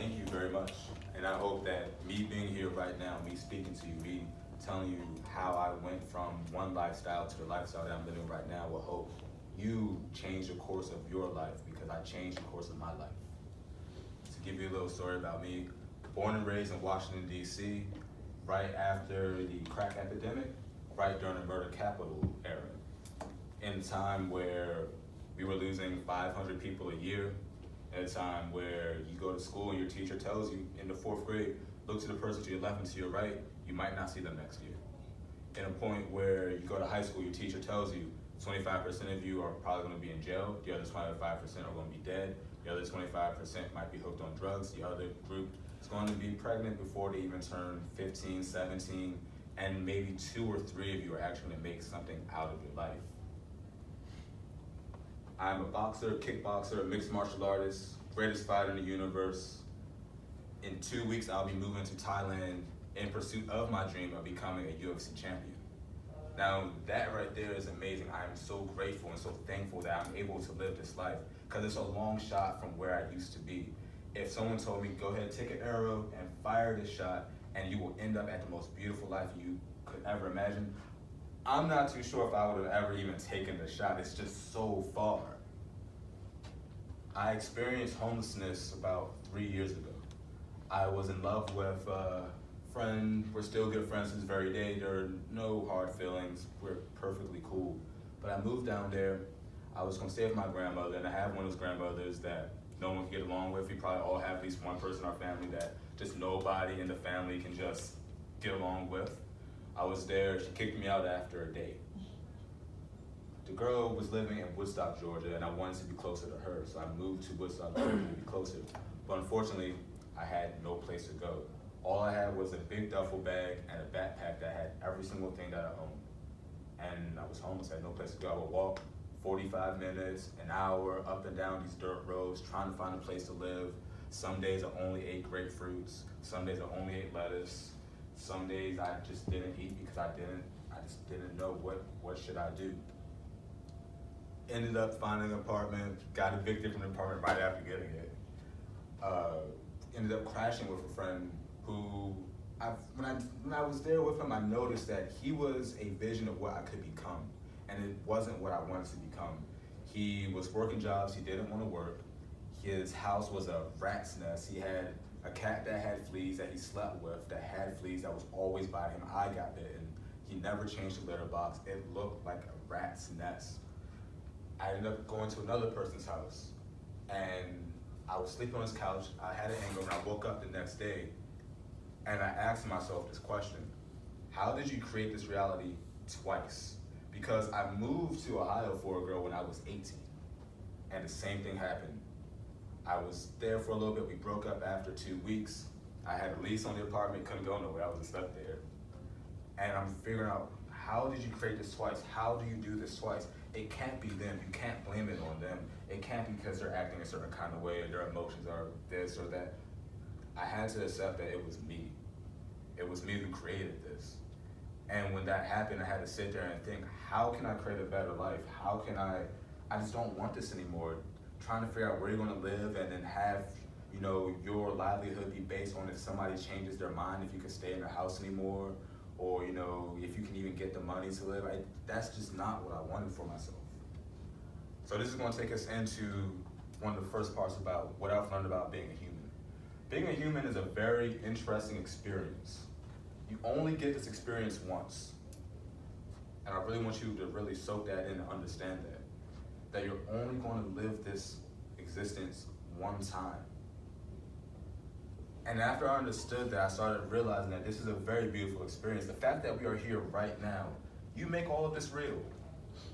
Thank you very much. And I hope that me being here right now, me speaking to you, me telling you how I went from one lifestyle to the lifestyle that I'm living right now will hope you change the course of your life because I changed the course of my life. To give you a little story about me, born and raised in Washington, D.C., right after the crack epidemic, right during the murder capital era, in a time where we were losing 500 people a year, at a time where you go to school and your teacher tells you in the fourth grade, look to the person to your left and to your right, you might not see them next year. In a point where you go to high school, your teacher tells you 25% of you are probably going to be in jail, the other 25% are going to be dead, the other 25% might be hooked on drugs, the other group is going to be pregnant before they even turn 15, 17, and maybe 2 or 3 of you are actually going to make something out of your life. I'm a boxer, kickboxer, mixed martial artist, greatest fighter in the universe. In 2 weeks, I'll be moving to Thailand in pursuit of my dream of becoming a UFC champion. Now, that right there is amazing. I am so grateful and so thankful that I'm able to live this life because it's a long shot from where I used to be. If someone told me, go ahead, take an arrow and fire this shot, and you will end up at the most beautiful life you could ever imagine, I'm not too sure if I would have ever even taken the shot. It's just so far. I experienced homelessness about 3 years ago. I was in love with a friend. We're still good friends to this very day. There are no hard feelings. We're perfectly cool. But I moved down there. I was gonna stay with my grandmother, and I have one of those grandmothers that no one can get along with. We probably all have at least one person in our family that just nobody in the family can just get along with. I was there, she kicked me out after a day. The girl was living in Woodstock, Georgia, and I wanted to be closer to her, so I moved to Woodstock, Georgia to be closer. But unfortunately, I had no place to go. All I had was a big duffel bag and a backpack that had every single thing that I owned. And I was homeless, I had no place to go. I would walk 45 minutes, an hour, up and down these dirt roads, trying to find a place to live. Some days I only ate grapefruits, some days I only ate lettuce. Some days I just didn't eat because I just didn't know what should I do. Ended up finding an apartment, got evicted from the apartment right after getting it. Ended up crashing with a friend who, when I was there with him, I noticed that he was a vision of what I could become, and it wasn't what I wanted to become. He was working jobs he didn't want to work. His house was a rat's nest. He had a cat that had fleas that he slept with, that had fleas that was always by him. I got bitten. He never changed the litter box. It looked like a rat's nest. I ended up going to another person's house, and I was sleeping on his couch. I had an hangover, and I woke up the next day, and I asked myself this question: how did you create this reality twice? Because I moved to Ohio for a girl when I was 18, and the same thing happened. I was there for a little bit. We broke up after 2 weeks. I had a lease on the apartment, couldn't go nowhere. I was just stuck there. And I'm figuring out, how did you create this twice? How do you do this twice? It can't be them. You can't blame it on them. It can't be because they're acting a certain kind of way or their emotions are this or that. I had to accept that it was me. It was me who created this. And when that happened, I had to sit there and think, how can I create a better life? How can I just don't want this anymore. Trying to figure out where you're gonna live and then have, your livelihood be based on if somebody changes their mind, if you can stay in their house anymore, or if you can even get the money to live. That's just not what I wanted for myself. So this is going to take us into one of the first parts about what I've learned about being a human. Being a human is a very interesting experience. You only get this experience once. And I really want you to really soak that in and understand that you're only going to live this existence one time. And after I understood that, I started realizing that this is a very beautiful experience. The fact that we are here right now, you make all of this real.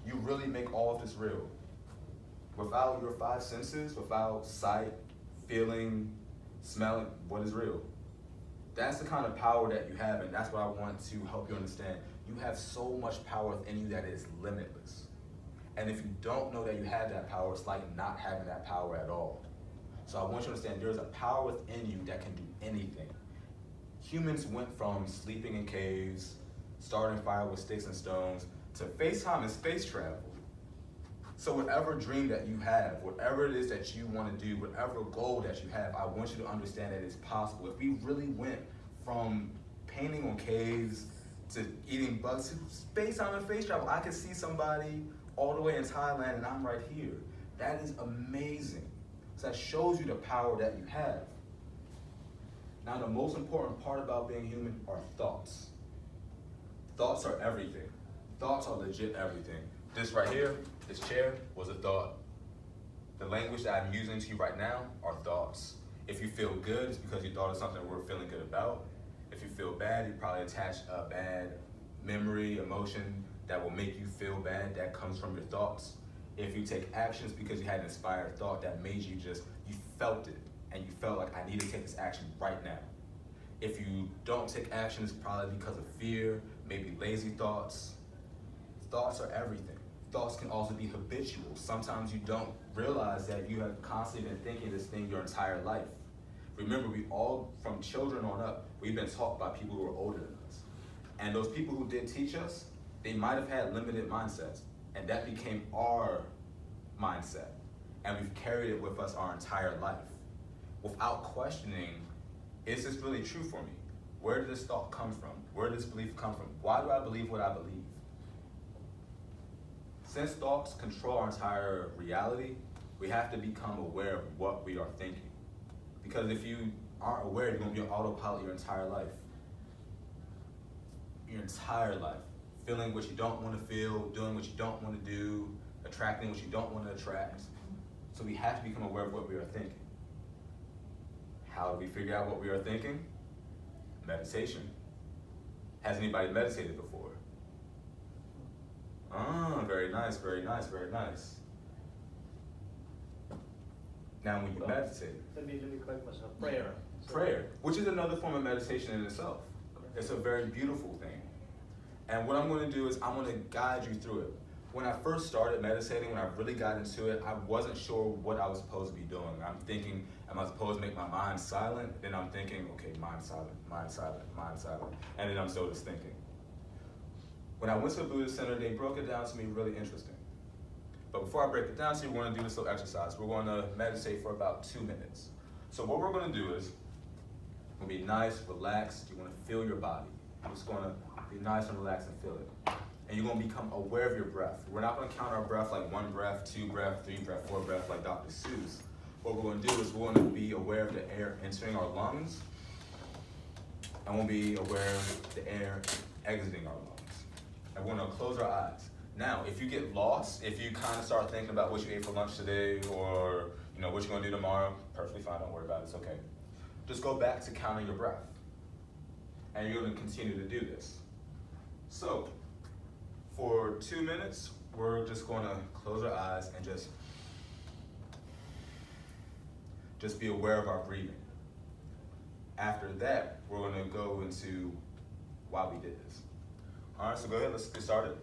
You really make all of this real. Without your 5 senses, without sight, feeling, smelling, what is real? That's the kind of power that you have, and that's what I want to help you understand. You have so much power within you that is limitless. And if you don't know that you have that power, it's like not having that power at all. So I want you to understand there's a power within you that can do anything. Humans went from sleeping in caves, starting fire with sticks and stones, to FaceTime and space travel. So whatever dream that you have, whatever it is that you want to do, whatever goal that you have, I want you to understand that it's possible. If we really went from painting on caves to eating bugs to space time and space travel, I could see somebody all the way in Thailand and I'm right here. That is amazing. So that shows you the power that you have. Now the most important part about being human are thoughts. Thoughts are everything. Thoughts are legit everything. This right here, this chair, was a thought. The language that I'm using to you right now are thoughts. If you feel good, it's because you thought of something worth feeling good about. If you feel bad, you probably attach a bad memory, emotion that will make you feel bad. That comes from your thoughts. If you take actions because you had an inspired thought that made you you felt it, and you felt like, I need to take this action right now. If you don't take action, it's probably because of fear, maybe lazy thoughts. Thoughts are everything. Thoughts can also be habitual. Sometimes you don't realize that you have constantly been thinking this thing your entire life. Remember, we all, from children on up, we've been taught by people who are older than us. And those people who did teach us, they might have had limited mindsets, and that became our mindset. And we've carried it with us our entire life. Without questioning, is this really true for me? Where did this thought come from? Where did this belief come from? Why do I believe what I believe? Since thoughts control our entire reality, we have to become aware of what we are thinking. Because if you aren't aware, you're going to be on autopilot your entire life. Your entire life. Feeling what you don't want to feel, doing what you don't want to do, attracting what you don't want to attract. So we have to become aware of what we are thinking. How do we figure out what we are thinking? Meditation. Has anybody meditated before? Ah, very nice, very nice, very nice. Now when you meditate. Let me correct myself. Prayer. Prayer, which is another form of meditation in itself. It's a very beautiful thing. And what I'm going to do is I'm going to guide you through it. When I first started meditating, when I really got into it, I wasn't sure what I was supposed to be doing. I'm thinking, am I supposed to make my mind silent? Then I'm thinking, okay, mind silent, mind silent, mind silent. And then I'm still just thinking. When I went to the Buddhist Center, they broke it down to me really interesting. But before I break it down to you, we're going to do this little exercise. We're going to meditate for about 2 minutes. So what we're going to do is, we're going to be nice, relaxed. You want to feel your body. You're just going to be nice and relaxed and feel it. And you're going to become aware of your breath. We're not going to count our breath like 1 breath, 2 breath, 3 breath, 4 breath like Dr. Seuss. What we're going to do is we're going to be aware of the air entering our lungs, and we'll be aware of the air exiting our lungs. And we're going to close our eyes. Now, if you get lost, if you kind of start thinking about what you ate for lunch today, or what you're going to do tomorrow, perfectly fine, don't worry about it, it's okay. Just go back to counting your breath. And you're going to continue to do this. So, for 2 minutes, we're just going to close our eyes and just be aware of our breathing. After that, we're going to go into why we did this. All right, so go ahead, let's get started.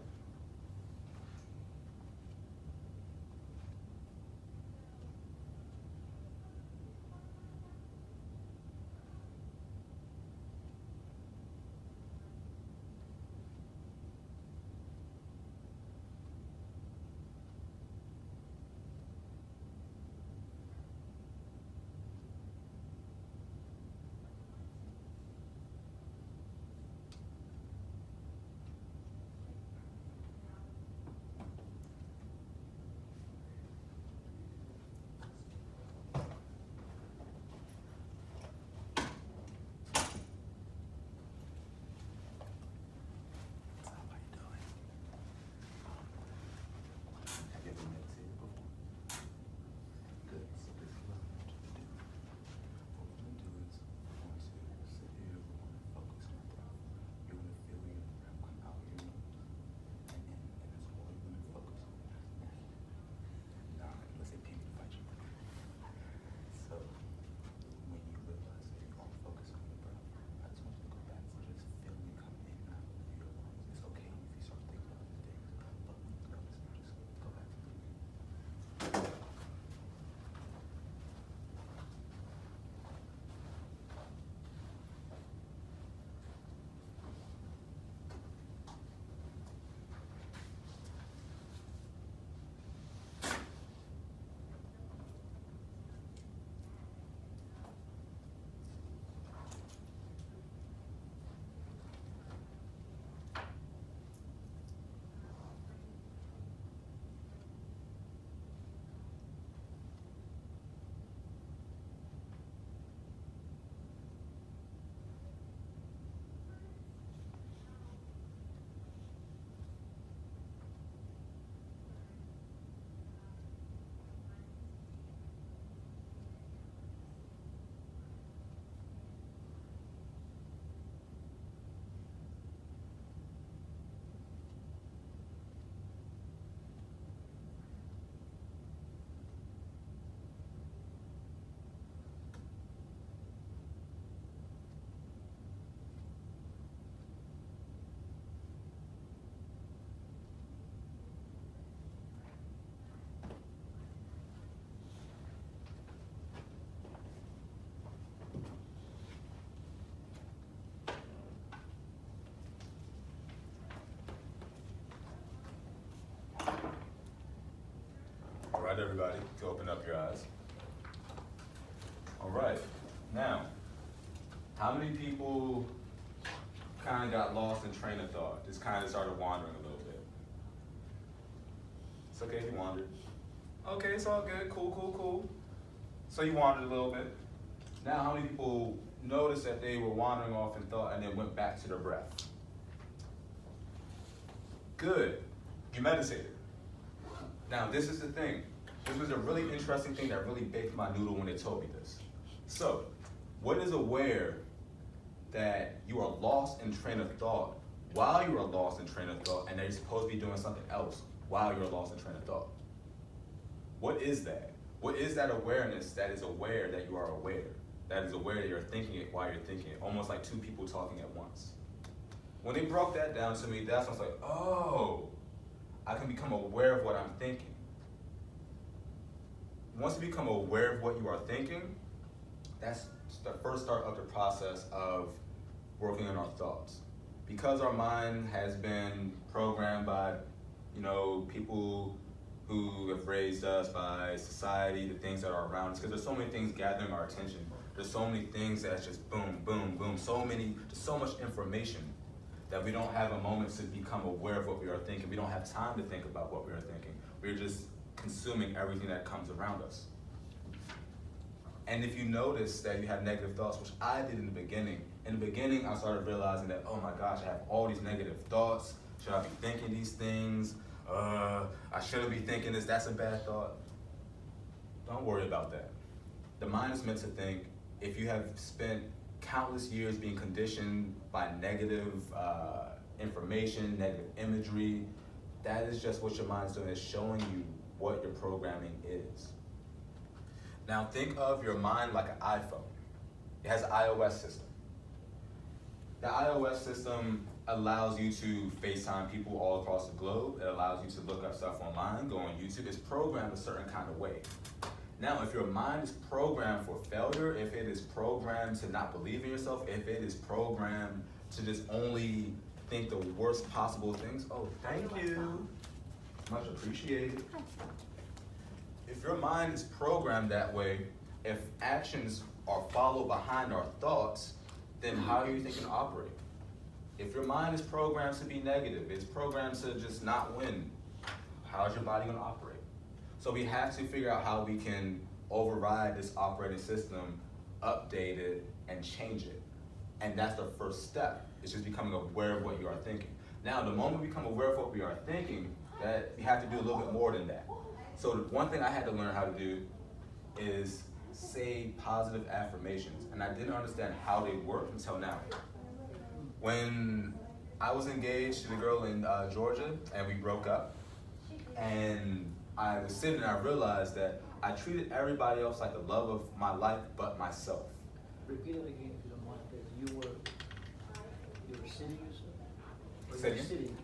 right, everybody, to open up your eyes. All right, now, how many people kind of got lost in train of thought, just kind of started wandering a little bit? It's okay if you wandered. Okay, it's all good, cool. So you wandered a little bit. Now, how many people noticed that they were wandering off in thought and then went back to their breath? Good, you meditated. Now, this is the thing. This was a really interesting thing that really baked my noodle when they told me this. So, what is aware that you are lost in train of thought while you are lost in train of thought and that you're supposed to be doing something else while you're lost in train of thought? What is that? What is that awareness that is aware that you are aware? That is aware that you're thinking it while you're thinking it, almost like two people talking at once. When they broke that down to me, that's when I was like, oh, I can become aware of what I'm thinking. Once you become aware of what you are thinking, that's the first start of the process of working on our thoughts. Because our mind has been programmed by, people who have raised us, by society, the things that are around us, because there's so many things gathering our attention. There's so many things that's just boom, boom, boom, there's so much information that we don't have a moment to become aware of what we are thinking. We don't have time to think about what we are thinking. We're just consuming everything that comes around us. And if you notice that you have negative thoughts, which I did in the beginning I started realizing that, oh my gosh, I have all these negative thoughts. Should I be thinking these things? I shouldn't be thinking this, that's a bad thought. Don't worry about that. The mind is meant to think. If you have spent countless years being conditioned by negative information, negative imagery, that is just what your mind's doing. It's showing you what your programming is. Now think of your mind like an iPhone. It has an iOS system. The iOS system allows you to FaceTime people all across the globe. It allows you to look up stuff online, go on YouTube. It's programmed a certain kind of way. Now, if your mind is programmed for failure, if it is programmed to not believe in yourself, if it is programmed to just only think the worst possible things, oh, thank you. Much appreciated. If your mind is programmed that way, if actions are followed behind our thoughts, then how are you thinking to operate? If your mind is programmed to be negative, it's programmed to just not win, how's your body going to operate? So we have to figure out how we can override this operating system, update it, and change it. And that's the first step. It's just becoming aware of what you are thinking. Now, the moment we become aware of what we are thinking, that we have to do a little bit more than that. So the one thing I had to learn how to do is say positive affirmations. And I didn't understand how they work until now. When I was engaged to the girl in Georgia and we broke up, and I was sitting and I realized that I treated everybody else like the love of my life but myself. Repeat it again if you don't mind, because you were sitting yourself? Or Say you were again? sitting?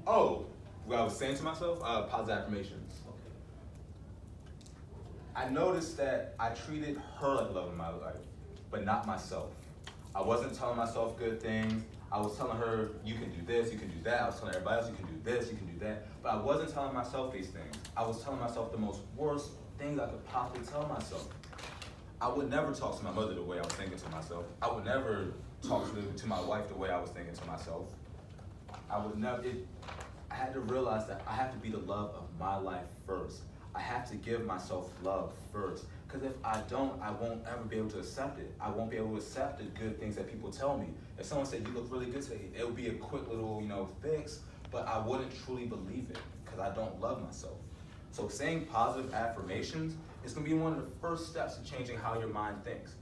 Oh, what I was saying to myself? Positive affirmations. Okay. I noticed that I treated her like the love of my life, but not myself. I wasn't telling myself good things. I was telling her, you can do this, you can do that. I was telling everybody else, you can do this, you can do that. But I wasn't telling myself these things. I was telling myself the most worst things I could possibly tell myself. I would never talk to my mother the way I was thinking to myself. I would never talk to my wife the way I was thinking to myself. I had to realize that I have to be the love of my life first. I have to give myself love first. Because if I don't, I won't ever be able to accept it. I won't be able to accept the good things that people tell me. If someone said, you look really good today, it would be a quick little, fix, but I wouldn't truly believe it because I don't love myself. So saying positive affirmations is going to be one of the first steps in changing how your mind thinks.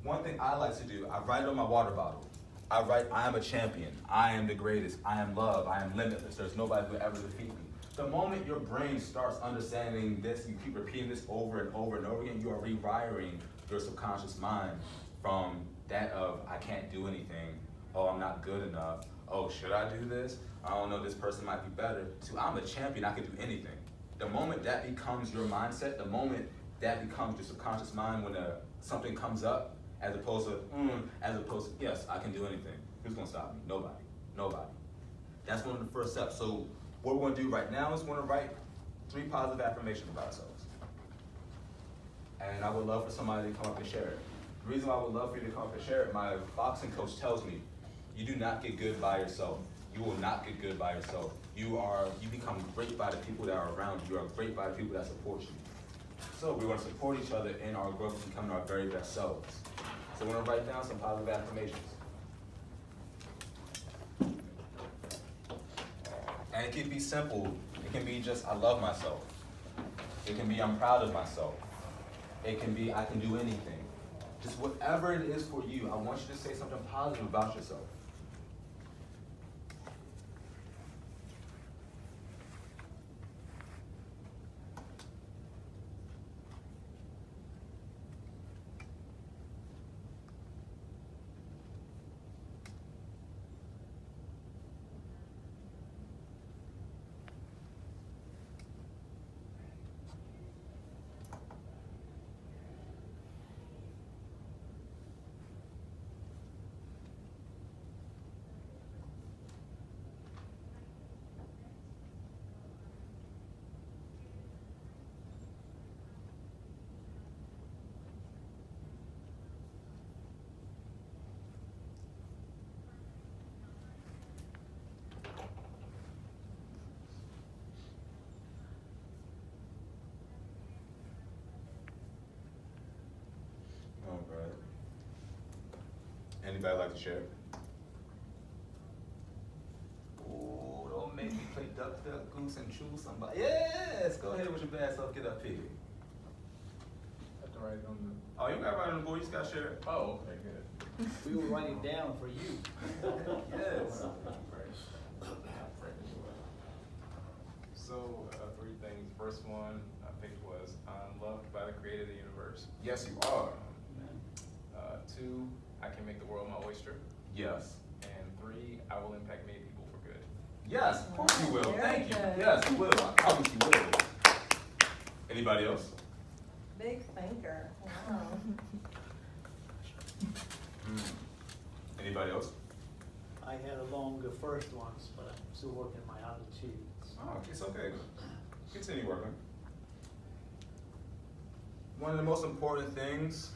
One thing I like to do, I write on my water bottle. I write, I am a champion. I am the greatest. I am love. I am limitless. There's nobody who will ever defeat me. The moment your brain starts understanding this, you keep repeating this over and over and over again, you are rewiring your subconscious mind from that of, I can't do anything, oh, I'm not good enough, oh, should I do this? I don't know, this person might be better, to I'm a champion, I can do anything. The moment that becomes your mindset, the moment that becomes your subconscious mind when something comes up, as opposed to, yes, I can do anything. Who's gonna stop me? Nobody. That's one of the first steps. So what we're gonna do right now is we're gonna write 3 positive affirmations about ourselves. And I would love for somebody to come up and share it. The reason why I would love for you to come up and share it, my boxing coach tells me, you do not get good by yourself. You will not get good by yourself. You become great by the people that are around you. You are great by the people that support you. So we want to support each other in our growth and becoming our very best selves. So we're going to write down some positive affirmations. And it can be simple. It can be just, I love myself. It can be, I'm proud of myself. It can be, I can do anything. Just whatever it is for you, I want you to say something positive about yourself. All right. Anybody like to share? Oh, don't make me play duck, duck, goose, and choose somebody. Yes, go ahead with your bad self. Get up here. Have to write it on the. Oh, you got to write on the board. You just got to share it. Oh, okay, good. We will write it down for you. Yes. So, 3 things. First one I picked was, I'm loved by the creator of the universe. Yes, you are. 2, I can make the world my oyster. Yes. And 3, I will impact many people for good. Yes, of course you will. Very Thank you. good. Yes, you will. I promise you will. Anybody else? Big thinker. Wow. Anybody else? I had a longer first ones, but I'm still working my other 2. Oh, it's okay. Continue working. One of the most important things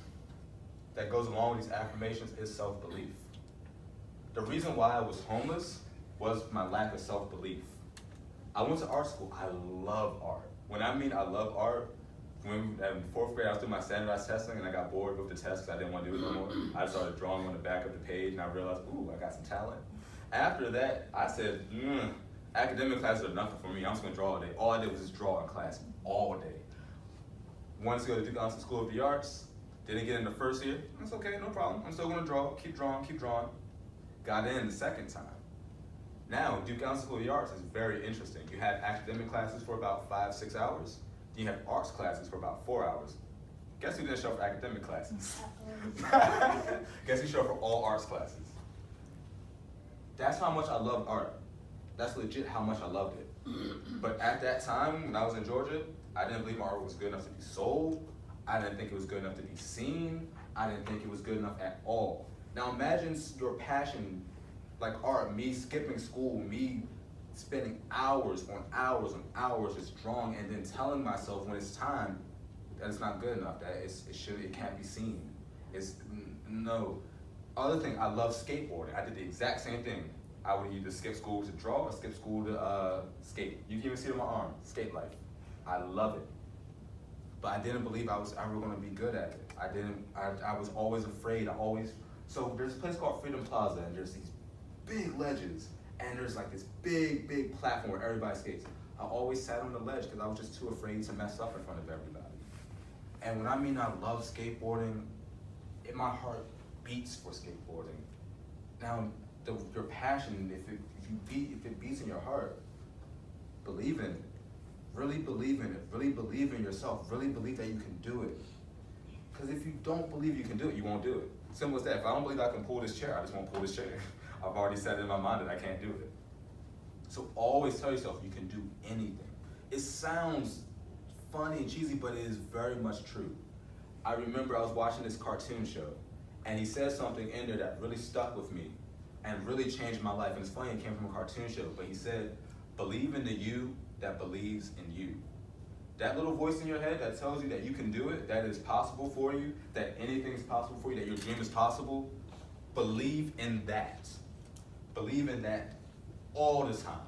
that goes along with these affirmations is self-belief. The reason why I was homeless was my lack of self-belief. I went to art school. I love art. When I mean I love art, when in 4th grade I was doing my standardized testing and I got bored with the test because I didn't want to do it no more. I started drawing on the back of the page and I realized, ooh, I got some talent. After that, I said, academic classes are nothing for me. I'm just gonna draw all day. All I did was just draw in class all day. Wanted to go to Duke Ellington School of the Arts. Didn't get in the first year. That's okay, no problem. I'm still gonna draw. Keep drawing, keep drawing. Got in the second time. Now, Duke Ellington School of the Arts is very interesting. You have academic classes for about 5-6 hours. Then you have arts classes for about 4 hours. Guess who didn't show up for academic classes? Guess who showed up for all arts classes? That's how much I loved art. That's legit how much I loved it. But at that time, when I was in Georgia, I didn't believe my art was good enough to be sold. I didn't think it was good enough to be seen. I didn't think it was good enough at all. Now imagine your passion, like art, me skipping school, me spending hours on hours on hours just drawing and then telling myself when it's time that it's not good enough, that it can't be seen. No. Other thing, I love skateboarding. I did the exact same thing. I would either skip school to draw or skip school to skate. You can even see it on my arm, skate life. I love it. But I didn't believe I was ever gonna be good at it. I was always afraid. So there's a place called Freedom Plaza and there's these big ledges and there's like this big, big platform where everybody skates. I always sat on the ledge because I was just too afraid to mess up in front of everybody. And when I mean I love skateboarding, my heart beats for skateboarding. Now, your passion, if it beats in your heart, believe in it. Really believe in it. Really believe in yourself. Really believe that you can do it. Because if you don't believe you can do it, you won't do it. Simple as that. If I don't believe I can pull this chair, I just won't pull this chair. I've already said in my mind that I can't do it. So always tell yourself you can do anything. It sounds funny and cheesy, but it is very much true. I remember I was watching this cartoon show, and he said something in there that really stuck with me and really changed my life. And it's funny, it came from a cartoon show, but he said, believe in the you that believes in you. That little voice in your head that tells you that you can do it, that it's possible for you, that anything is possible for you, that your dream is possible, believe in that. Believe in that all the time,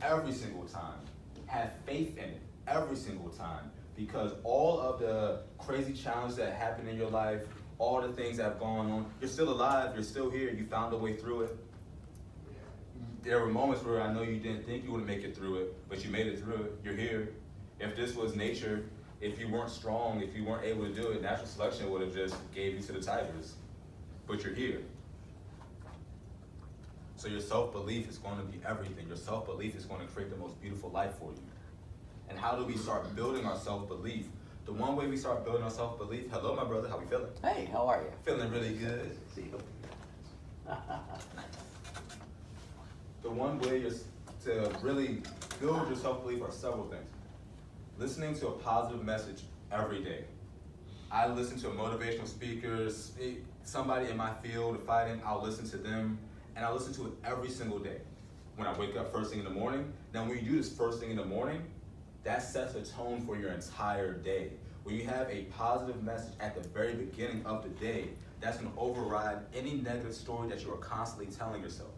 every single time. Have faith in it every single time, because all of the crazy challenges that happen in your life, all the things that have gone on, you're still alive, you're still here, you found a way through it. There were moments where I know you didn't think you would make it through it, but you made it through it, you're here. If this was nature, if you weren't strong, if you weren't able to do it, natural selection would have just gave you to the tigers. But you're here. So your self-belief is going to be everything. Your self-belief is going to create the most beautiful life for you. And how do we start building our self-belief? The one way we start building our self-belief, hello my brother, how we feeling? Hey, how are you? Feeling really good. See you. The one way is to really build your self-belief are several things. Listening to a positive message every day. I listen to a motivational speaker, somebody in my field of fighting, I'll listen to them, and I listen to it every single day. When I wake up first thing in the morning, now when you do this first thing in the morning, that sets a tone for your entire day. When you have a positive message at the very beginning of the day, that's gonna override any negative story that you are constantly telling yourself.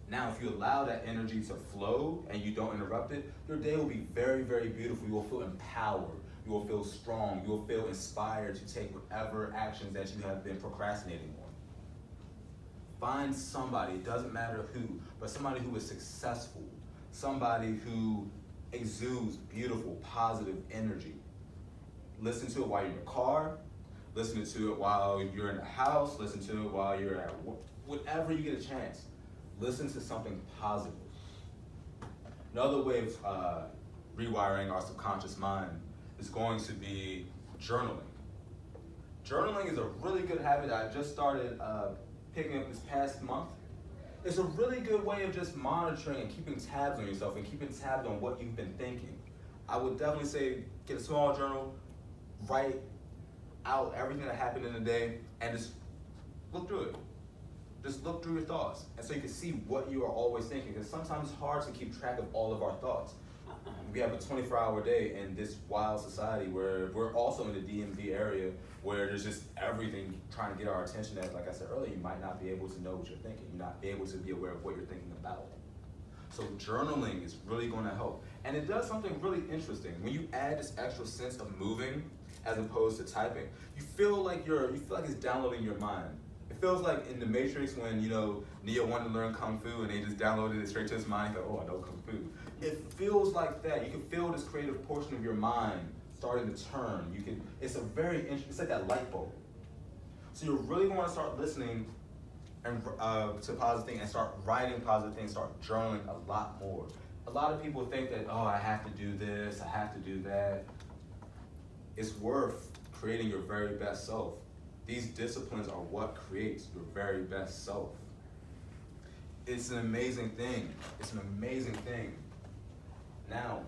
Now, if you allow that energy to flow and you don't interrupt it, your day will be very, very beautiful. You will feel empowered. You will feel strong. You will feel inspired to take whatever actions that you have been procrastinating on. Find somebody, it doesn't matter who, but somebody who is successful, somebody who exudes beautiful, positive energy. Listen to it while you're in the car, listen to it while you're in the house, listen to it while you're at work, whatever you get a chance. Listen to something positive. Another way of rewiring our subconscious mind is going to be journaling. Journaling is a really good habit I just started picking up this past month. It's a really good way of just monitoring and keeping tabs on yourself and keeping tabs on what you've been thinking. I would definitely say get a small journal, write out everything that happened in the day, and just look through it. Just look through your thoughts, and so you can see what you are always thinking, because sometimes it's hard to keep track of all of our thoughts. We have a 24-hour day in this wild society where we're also in the DMV area where there's just everything trying to get our attention that, like I said earlier, you might not be able to know what you're thinking. You're not be able to be aware of what you're thinking about. So journaling is really going to help. And it does something really interesting. When you add this extra sense of moving as opposed to typing, you feel like it's downloading your mind. It feels like in The Matrix when, Neo wanted to learn Kung Fu and they just downloaded it straight to his mind. He's like, oh, I know Kung Fu. It feels like that. You can feel this creative portion of your mind starting to turn. It's like that light bulb. So you really want to start listening and to positive things and start writing positive things, start journaling a lot more. A lot of people think that, oh, I have to do this, I have to do that. It's worth creating your very best self. These disciplines are what creates your very best self. It's an amazing thing. It's an amazing thing. Now,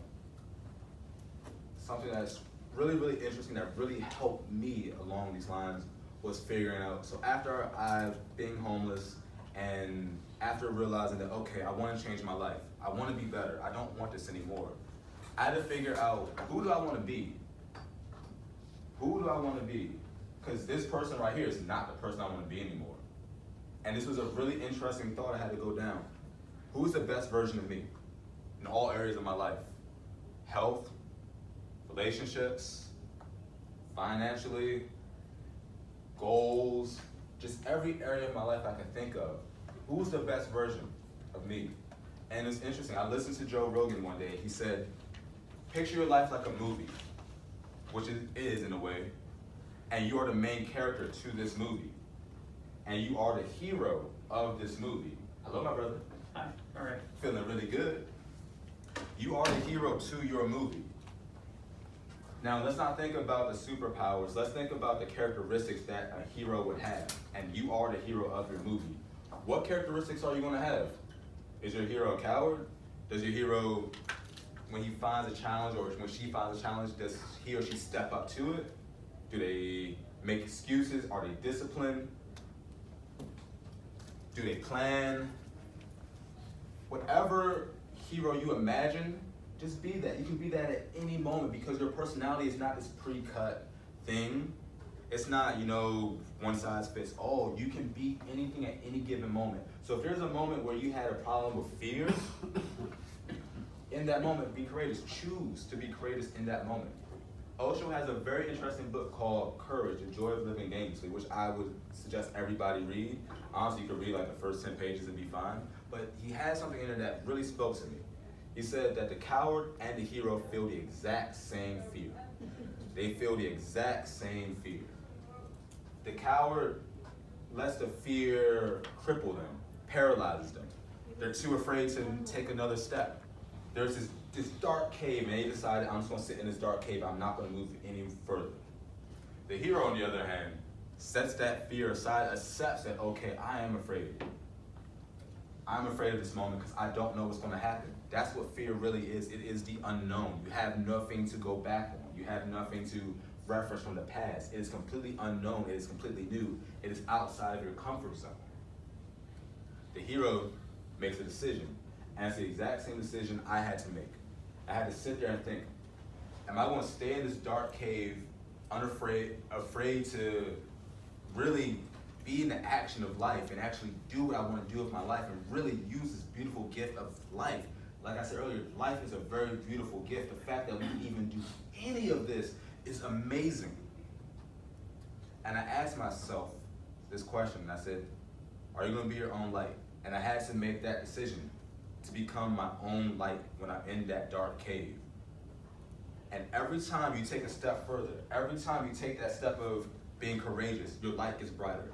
something that's really, really interesting that really helped me along these lines was figuring out, so after I've been homeless and after realizing that, okay, I want to change my life. I want to be better. I don't want this anymore. I had to figure out, who do I want to be? Who do I want to be? Because this person right here is not the person I want to be anymore. And this was a really interesting thought I had to go down. Who's the best version of me in all areas of my life? Health, relationships, financially, goals, just every area of my life I can think of. Who's the best version of me? And it's interesting, I listened to Joe Rogan one day. He said, picture your life like a movie, which it is in a way, and you are the main character to this movie. And you are the hero of this movie. Hello, my brother. Hi, all right. Feeling really good. You are the hero to your movie. Now, let's not think about the superpowers. Let's think about the characteristics that a hero would have. And you are the hero of your movie. What characteristics are you going to have? Is your hero a coward? Does your hero, when he finds a challenge or when she finds a challenge, does he or she step up to it? Do they make excuses? Are they disciplined? Do they plan? Whatever hero you imagine, Just be that. You can be that at any moment because your personality is not this pre-cut thing. It's not, one size fits all. You can be anything at any given moment. So if there's a moment where you had a problem with fear, in that moment, be courageous. Choose to be courageous in that moment. Osho has a very interesting book called Courage, The Joy of Living Dangerously, which I would suggest everybody read. Honestly, you could read like the first 10 pages and be fine. But he has something in there that really spoke to me. He said that the coward and the hero feel the exact same fear. They feel the exact same fear. The coward lets the fear cripple them, paralyzes them. They're too afraid to take another step. There's this dark cave, and they decided, I'm just gonna sit in this dark cave, I'm not gonna move any further. The hero, on the other hand, sets that fear aside, accepts that, okay, I am afraid. I'm afraid of this moment because I don't know what's gonna happen. That's what fear really is. It is the unknown. You have nothing to go back on. You have nothing to reference from the past. It is completely unknown. It is completely new. It is outside of your comfort zone. The hero makes a decision, and it's the exact same decision I had to make. I had to sit there and think, am I going to stay in this dark cave, unafraid, afraid to really be in the action of life and actually do what I want to do with my life and really use this beautiful gift of life? Like I said earlier, life is a very beautiful gift. The fact that we can even do any of this is amazing. And I asked myself this question, and I said, are you going to be your own light? And I had to make that decision to become my own light when I'm in that dark cave. And every time you take a step further, every time you take that step of being courageous, your light gets brighter.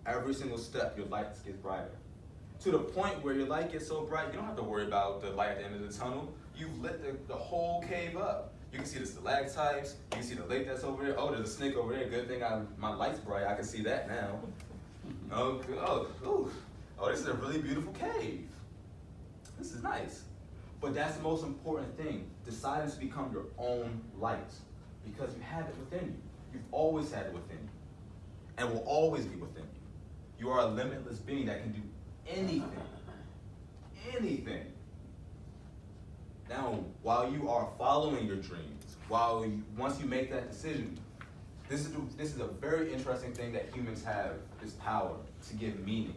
Every single step, your light gets brighter. To the point where your light gets so bright, you don't have to worry about the light at the end of the tunnel. You've lit the whole cave up. You can see the stalactites, you can see the lake that's over there. Oh, there's a snake over there. Good thing my light's bright, I can see that now. Oh, this is a really beautiful cave. This is nice. But that's the most important thing, deciding to become your own light, because you have it within you. You've always had it within you, and will always be within you. You are a limitless being that can do anything. Anything. Now, while you are following your dreams, once you make that decision, this is a very interesting thing that humans have, this power to give meaning.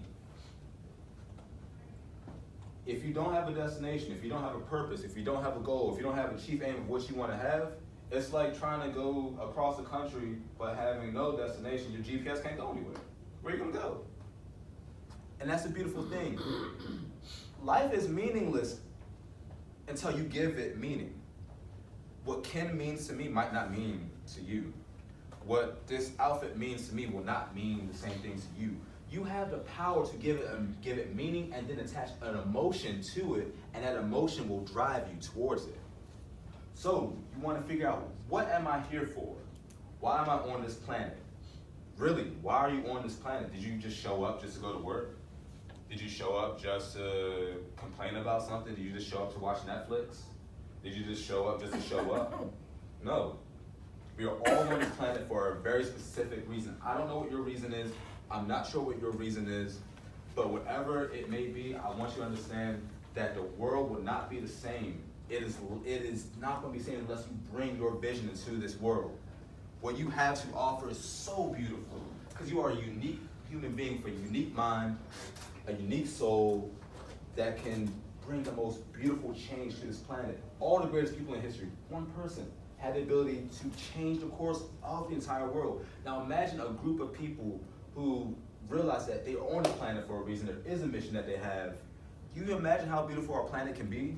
If you don't have a destination, if you don't have a purpose, if you don't have a goal, if you don't have a chief aim of what you want to have, it's like trying to go across the country but having no destination. Your GPS can't go anywhere. Where are you going to go? And that's a beautiful thing. Life is meaningless until you give it meaning. What Ken means to me might not mean to you. What this outfit means to me will not mean the same thing to you. You have the power to give it meaning and then attach an emotion to it, and that emotion will drive you towards it. So you want to figure out, what am I here for? Why am I on this planet? Really, why are you on this planet? Did you just show up just to go to work? Did you show up just to complain about something? Did you just show up to watch Netflix? Did you just show up just to show up? No. We are all on this planet for a very specific reason. I don't know what your reason is. I'm not sure what your reason is. But whatever it may be, I want you to understand that the world will not be the same. It is not going to be the same unless you bring your vision into this world. What you have to offer is so beautiful because you are a unique human being with a unique mind, a unique soul that can bring the most beautiful change to this planet. All the greatest people in history, one person, had the ability to change the course of the entire world. Now imagine a group of people who realize that they are on the planet for a reason. There is a mission that they have. Can you imagine how beautiful our planet can be?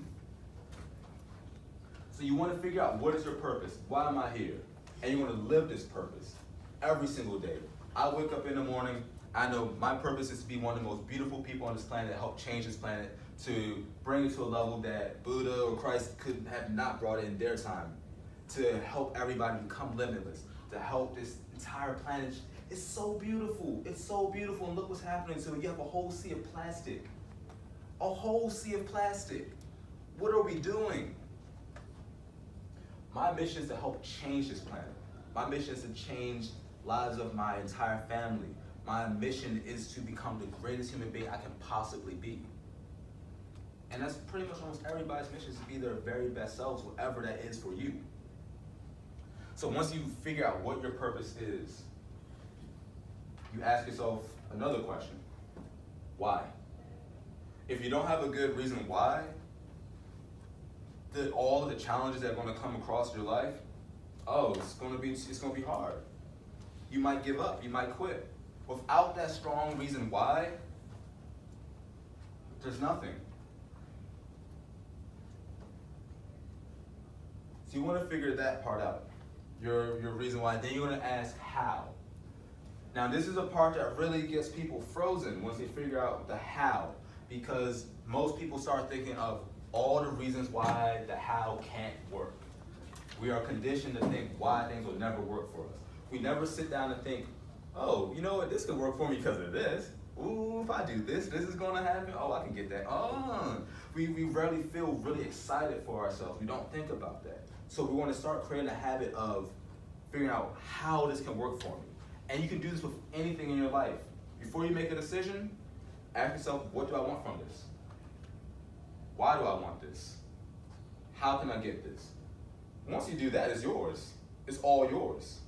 So you want to figure out, what is your purpose? Why am I here? And you want to live this purpose every single day. I wake up in the morning, I know my purpose is to be one of the most beautiful people on this planet, to help change this planet, to bring it to a level that Buddha or Christ could have not brought it in their time, to help everybody become limitless, to help this entire planet. It's so beautiful. It's so beautiful, and look what's happening to it. You have a whole sea of plastic. A whole sea of plastic. What are we doing? My mission is to help change this planet. My mission is to change lives of my entire family. My mission is to become the greatest human being I can possibly be. And that's pretty much almost everybody's mission, is to be their very best selves, whatever that is for you. So once you figure out what your purpose is, you ask yourself another question. Why? If you don't have a good reason why, all of the challenges that are going to come across your life, it's going to be hard. You might give up, you might quit. Without that strong reason why, there's nothing. So you want to figure that part out, your reason why. Then you're going to ask how. Now this is a part that really gets people frozen once they figure out the how, because most people start thinking of all the reasons why the how can't work. We are conditioned to think why things will never work for us. We never sit down and think, oh, you know what, this could work for me because of this. Ooh, if I do this, this is gonna happen. Oh, I can get that. We rarely feel really excited for ourselves. We don't think about that. So we want to start creating a habit of figuring out how this can work for me. And you can do this with anything in your life. Before you make a decision, ask yourself, what do I want from this? Why do I want this? How can I get this? Once you do that, it's yours. It's all yours.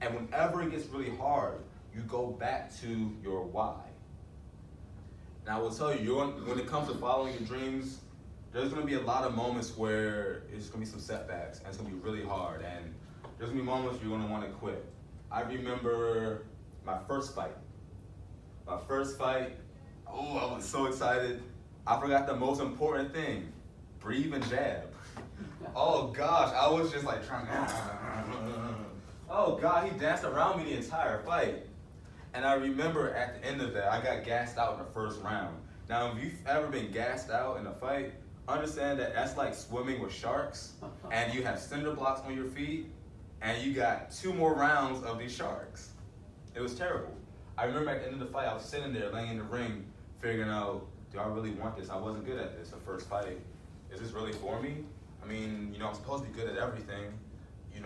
And whenever it gets really hard, you go back to your why. Now I will tell you, when it comes to following your dreams, there's going to be a lot of moments where it's going to be some setbacks, and it's going to be really hard, and there's going to be moments where you're going to want to quit. I remember my first fight. I was so excited. I forgot the most important thing, breathe and jab. Oh gosh, I was just like trying to, oh God, he danced around me the entire fight. And I remember at the end of that, I got gassed out in the first round. Now, if you've ever been gassed out in a fight, understand that that's like swimming with sharks, and you have cinder blocks on your feet, and you got 2 more rounds of these sharks. It was terrible. I remember at the end of the fight, I was sitting there laying in the ring, figuring out, do I really want this? I wasn't good at this the first fight. Is this really for me? I mean, I'm supposed to be good at everything. I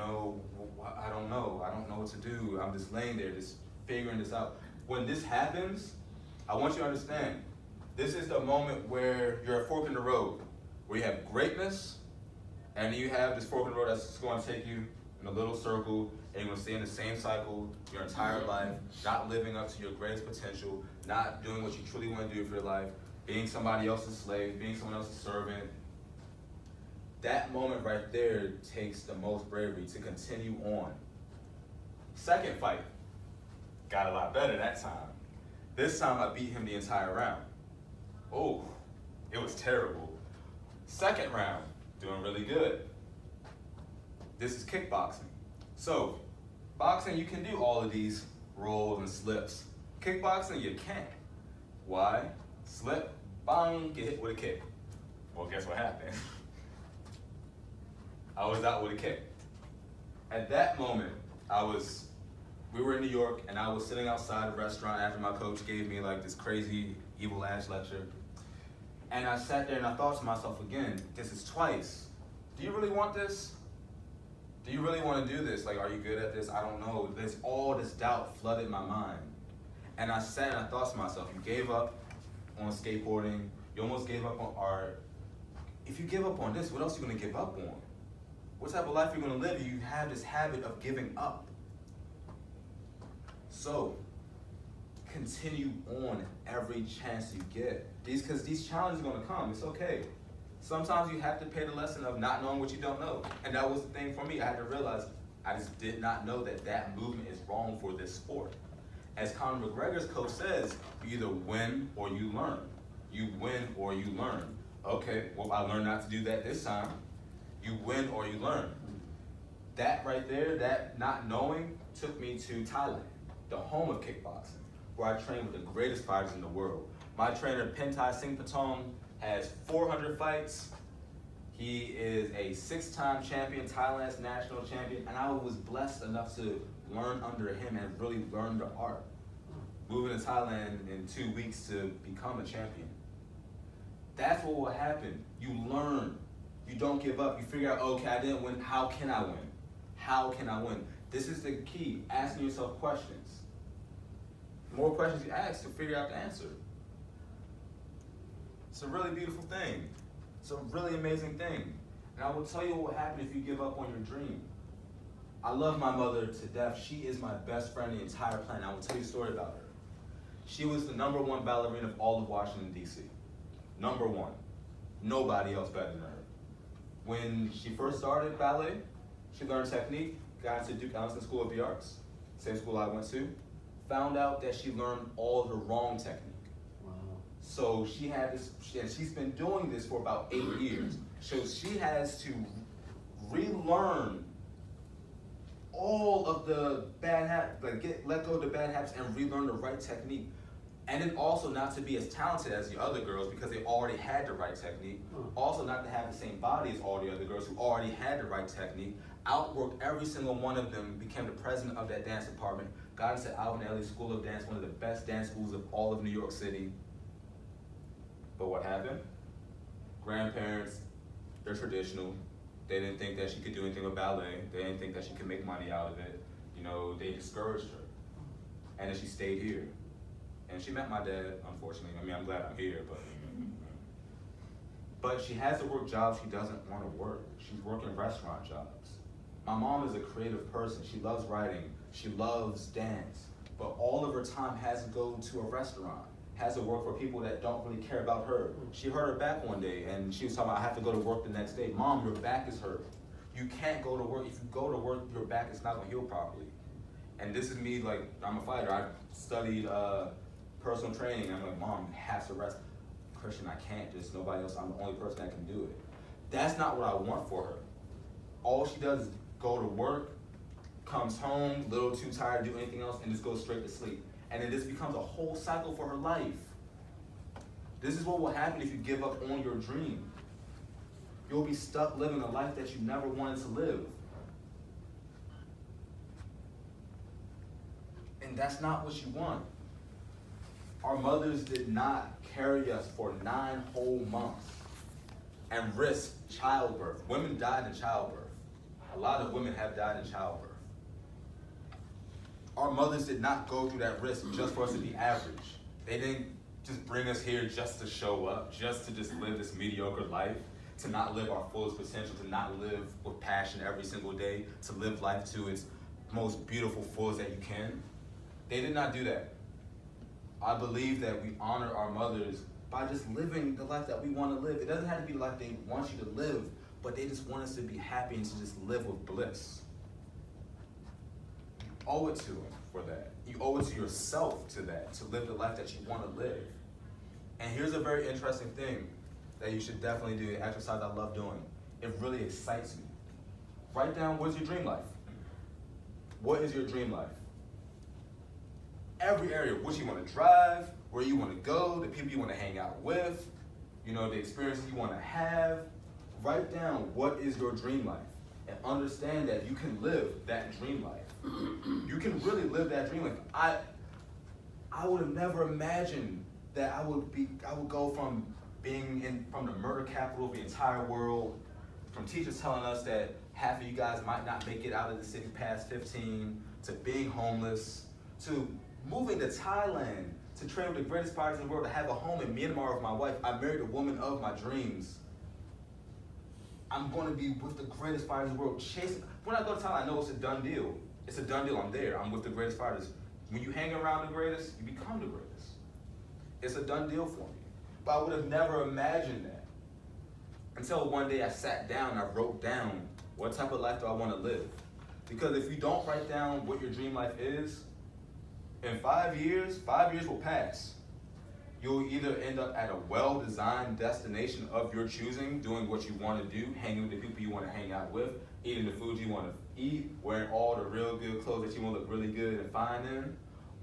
don't know. I don't know what to do. I'm just laying there, just figuring this out. When this happens, I want you to understand, this is the moment where you're a fork in the road, where you have greatness, and you have this fork in the road that's going to take you in a little circle, and you're going to stay in the same cycle your entire life, not living up to your greatest potential, not doing what you truly want to do for your life, being somebody else's slave, being someone else's servant. That moment right there takes the most bravery to continue on. Second fight, got a lot better that time. This time I beat him the entire round. Oh, it was terrible. Second round, doing really good. This is kickboxing. So, boxing, you can do all of these rolls and slips. Kickboxing, you can't. Why? Slip, bang, get hit with a kick. Well, guess what happened? I was out with a kick. At that moment, we were in New York, and I was sitting outside a restaurant after my coach gave me like this crazy evil ass lecture. And I sat there and I thought to myself again, this is twice. Do you really want this? Do you really want to do this? Like, are you good at this? I don't know. There's all this doubt flooded my mind. And I sat and I thought to myself, you gave up on skateboarding. You almost gave up on art. If you give up on this, what else are you going to give up on? What type of life are you going to live? You have this habit of giving up. So, continue on every chance you get. Because these challenges are going to come. It's okay. Sometimes you have to pay the lesson of not knowing what you don't know. And that was the thing for me. I had to realize I just did not know that movement is wrong for this sport. As Conor McGregor's coach says, you either win or you learn. You win or you learn. Okay, well, I learned not to do that this time. You win or you learn. That right there, that not knowing, took me to Thailand, the home of kickboxing, where I trained with the greatest fighters in the world. My trainer, Pentai Singh Patong, has 400 fights. He is a 6-time champion, Thailand's national champion, and I was blessed enough to learn under him and really learn the art. Moving to Thailand in 2 weeks to become a champion. That's what will happen. You learn. You don't give up. You figure out, okay, I didn't win. How can I win? How can I win? This is the key, asking yourself questions. The more questions you ask, to figure out the answer. It's a really beautiful thing. It's a really amazing thing. And I will tell you what will happen if you give up on your dream. I love my mother to death. She is my best friend in the entire planet. I will tell you a story about her. She was the #1 ballerina of all of Washington, D.C. #1. Nobody else better than her. When she first started ballet, she learned technique, got into Duke Ellington School of the Arts, same school I went to, found out that she learned all of the wrong technique. Wow. So she had this, and she's been doing this for about 8 years. So she has to relearn all of the bad habits, like let go of the bad habits and relearn the right technique. And then also not to be as talented as the other girls because they already had the right technique. Also not to have the same body as all the other girls who already had the right technique. Outworked every single one of them, became the president of that dance department, got into Alvin Ailey School of Dance, one of the best dance schools of all of New York City. But what happened? Grandparents, they're traditional. They didn't think that she could do anything with ballet. They didn't think that she could make money out of it. You know, they discouraged her. And then she stayed here. And she met my dad, unfortunately. I mean, I'm glad I'm here, but she has to work jobs she doesn't want to work. She's working restaurant jobs. My mom is a creative person. She loves writing. She loves dance. But all of her time has to go to a restaurant, has to work for people that don't really care about her. She hurt her back one day, and she was talking about, I have to go to work the next day. Mom, your back is hurt. You can't go to work. If you go to work, your back is not going to heal properly. And this is me, like, I'm a fighter. I studied personal training. I'm like, Mom, you have to rest. Christian, I can't. There's nobody else. I'm the only person that can do it. That's not what I want for her. All she does is go to work, comes home, a little too tired to do anything else, and just goes straight to sleep. And then this becomes a whole cycle for her life. This is what will happen if you give up on your dream. You'll be stuck living a life that you never wanted to live. And that's not what you want. Our mothers did not carry us for 9 whole months and risk childbirth. Women died in childbirth. A lot of women have died in childbirth. Our mothers did not go through that risk just for us to be average. They didn't just bring us here just to show up, just to just live this mediocre life, to not live our fullest potential, to not live with passion every single day, to live life to its most beautiful fullest that you can. They did not do that. I believe that we honor our mothers by just living the life that we want to live. It doesn't have to be the life they want you to live, but they just want us to be happy and to just live with bliss. You owe it to them for that. You owe it to yourself to that, to live the life that you want to live. And here's a very interesting thing that you should definitely do, an exercise I love doing. It really excites me. Write down, what's your dream life? What is your dream life? Every area, what you want to drive, where you want to go, the people you want to hang out with, you know, the experiences you want to have. Write down what is your dream life and understand that you can live that dream life. You can really live that dream life. I would have never imagined that I would go from being from the murder capital of the entire world, from teachers telling us that half of you guys might not make it out of the city past 15, to being homeless, to moving to Thailand, to train with the greatest fighters in the world, to have a home in Myanmar with my wife. I married a woman of my dreams. I'm going to be with the greatest fighters in the world, chasing. When I go to Thailand, I know it's a done deal. It's a done deal. I'm there. I'm with the greatest fighters. When you hang around the greatest, you become the greatest. It's a done deal for me. But I would have never imagined that until one day I sat down and I wrote down, what type of life do I want to live? Because if you don't write down what your dream life is, in 5 years will pass. You'll either end up at a well-designed destination of your choosing, doing what you want to do, hanging with the people you want to hang out with, eating the food you want to eat, wearing all the real good clothes that you want to look really good and fine in,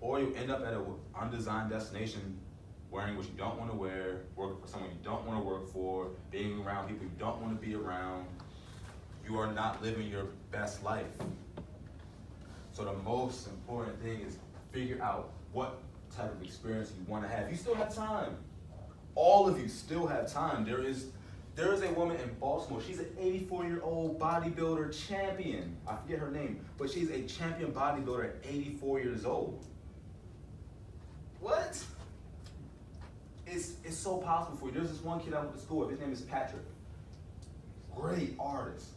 or you'll end up at an undesigned destination wearing what you don't want to wear, working for someone you don't want to work for, being around people you don't want to be around. You are not living your best life. So the most important thing is figure out what type of experience you want to have. You still have time. All of you still have time. There is a woman in Baltimore. She's an 84-year-old bodybuilder champion. I forget her name, but she's a champion bodybuilder at 84 years old. What? it's so possible for you. There's this one kid I went to school with. His name is Patrick. Great artist.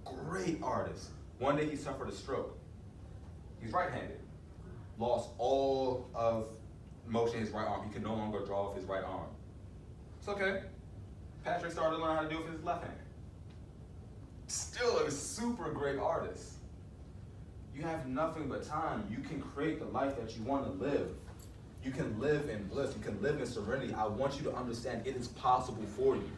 Great artist. One day he suffered a stroke. He's right-handed. Lost all of motion in his right arm. He could no longer draw with his right arm. It's okay. Patrick started to learn how to do it with his left hand. Still a super great artist. You have nothing but time. You can create the life that you want to live. You can live in bliss. You can live in serenity. I want you to understand it is possible for you.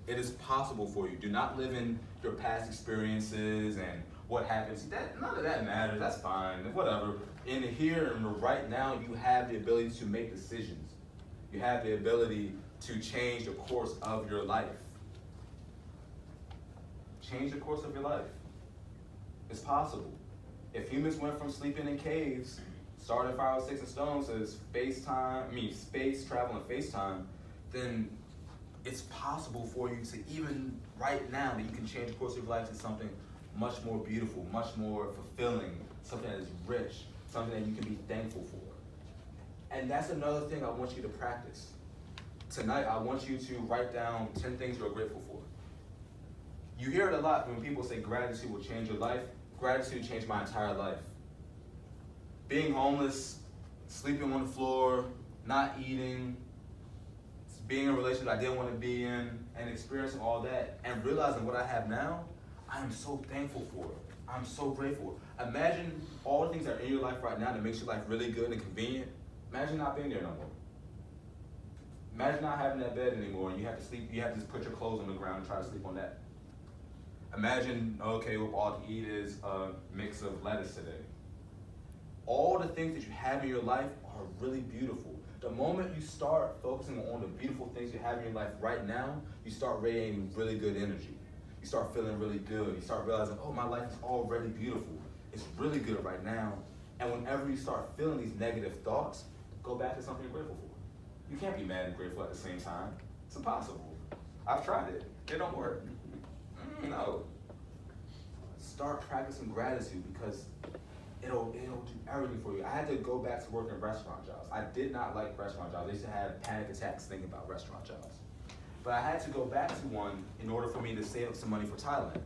It is possible for you. Do not live in your past experiences and what happens. None of that matters. That's fine. Whatever. In the here and the right now, you have the ability to make decisions. You have the ability to change the course of your life. Change the course of your life. It's possible. If humans went from sleeping in caves, starting fire with sticks and stones, to space, travel, and FaceTime, then it's possible for you to, even right now, that you can change the course of your life to something much more beautiful, much more fulfilling, something that is rich, something that you can be thankful for. And that's another thing I want you to practice. Tonight, I want you to write down 10 things you're grateful for. You hear it a lot when people say gratitude will change your life. Gratitude changed my entire life. Being homeless, sleeping on the floor, not eating, being in a relationship I didn't want to be in, and experiencing all that, and realizing what I have now, I am so thankful for it. I'm so grateful. Imagine all the things that are in your life right now that makes your life really good and convenient. Imagine not being there no more. Imagine not having that bed anymore and you have to sleep, you have to just put your clothes on the ground and try to sleep on that. Imagine, okay, all to eat is a mix of lettuce today. All the things that you have in your life are really beautiful. The moment you start focusing on the beautiful things you have in your life right now, you start radiating really good energy. You start feeling really good. You start realizing, oh, my life is already beautiful. It's really good right now. And whenever you start feeling these negative thoughts, go back to something you're grateful for. You can't be mad and grateful at the same time. It's impossible. I've tried it. It don't work. No. Start practicing gratitude because it'll do everything for you. I had to go back to working restaurant jobs. I did not like restaurant jobs. I used to have panic attacks thinking about restaurant jobs. But I had to go back to one in order for me to save up some money for Thailand.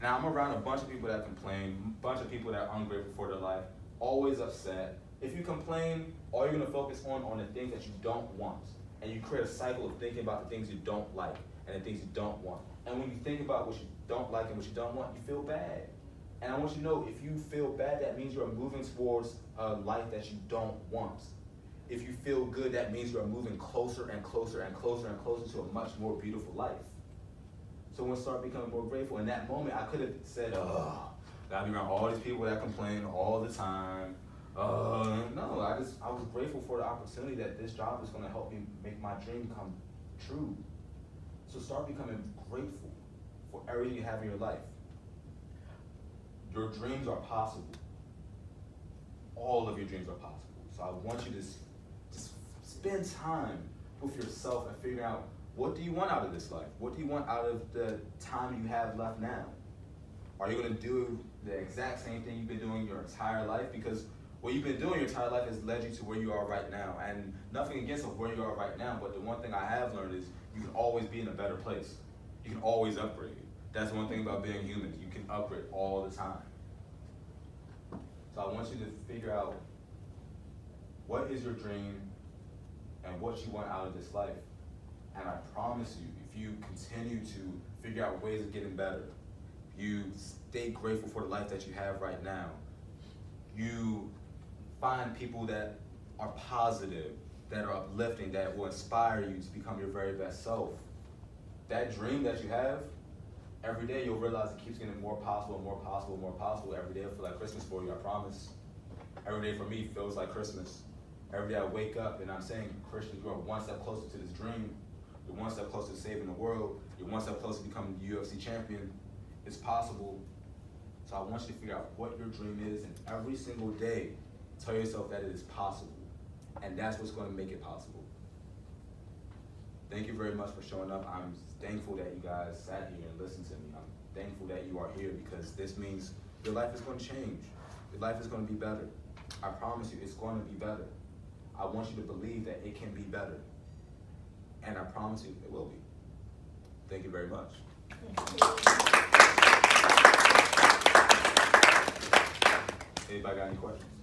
Now I'm around a bunch of people that complain, a bunch of people that are ungrateful for their life, always upset. If you complain, all you're gonna focus on the things that you don't want. And you create a cycle of thinking about the things you don't like and the things you don't want. And when you think about what you don't like and what you don't want, you feel bad. And I want you to know, if you feel bad, that means you're moving towards a life that you don't want. If you feel good, that means you're moving closer and closer and closer and closer to a much more beautiful life. So when I start becoming more grateful, in that moment, I could have said, gotta be around all these people that complain all the time. No, I was grateful for the opportunity that this job is gonna help me make my dream come true. So start becoming grateful for everything you have in your life. Your dreams are possible. All of your dreams are possible. So I want you to just spend time with yourself and figure out, what do you want out of this life? What do you want out of the time you have left now? Are you gonna do the exact same thing you've been doing your entire life? Because what you've been doing your entire life has led you to where you are right now. And nothing against where you are right now, but the one thing I have learned is you can always be in a better place. You can always upgrade. That's one thing about being human. You can upgrade all the time. So I want you to figure out, what is your dream and what you want out of this life. And I promise you, if you continue to figure out ways of getting better, you stay grateful for the life that you have right now, you find people that are positive, that are uplifting, that will inspire you to become your very best self, that dream that you have, every day you'll realize it keeps getting more possible and more possible and more possible. Every day it'll feel like Christmas for you, I promise. Every day for me feels like Christmas. Every day I wake up and I'm saying, Christian, you are one step closer to this dream. You're one step closer to saving the world. You're one step closer to becoming the UFC champion. It's possible. So I want you to figure out what your dream is, and every single day, tell yourself that it is possible. And that's what's going to make it possible. Thank you very much for showing up. I'm thankful that you guys sat here and listened to me. I'm thankful that you are here, because this means your life is going to change. Your life is going to be better. I promise you, it's going to be better. I want you to believe that it can be better. And I promise you, it will be. Thank you very much. Anybody got any questions?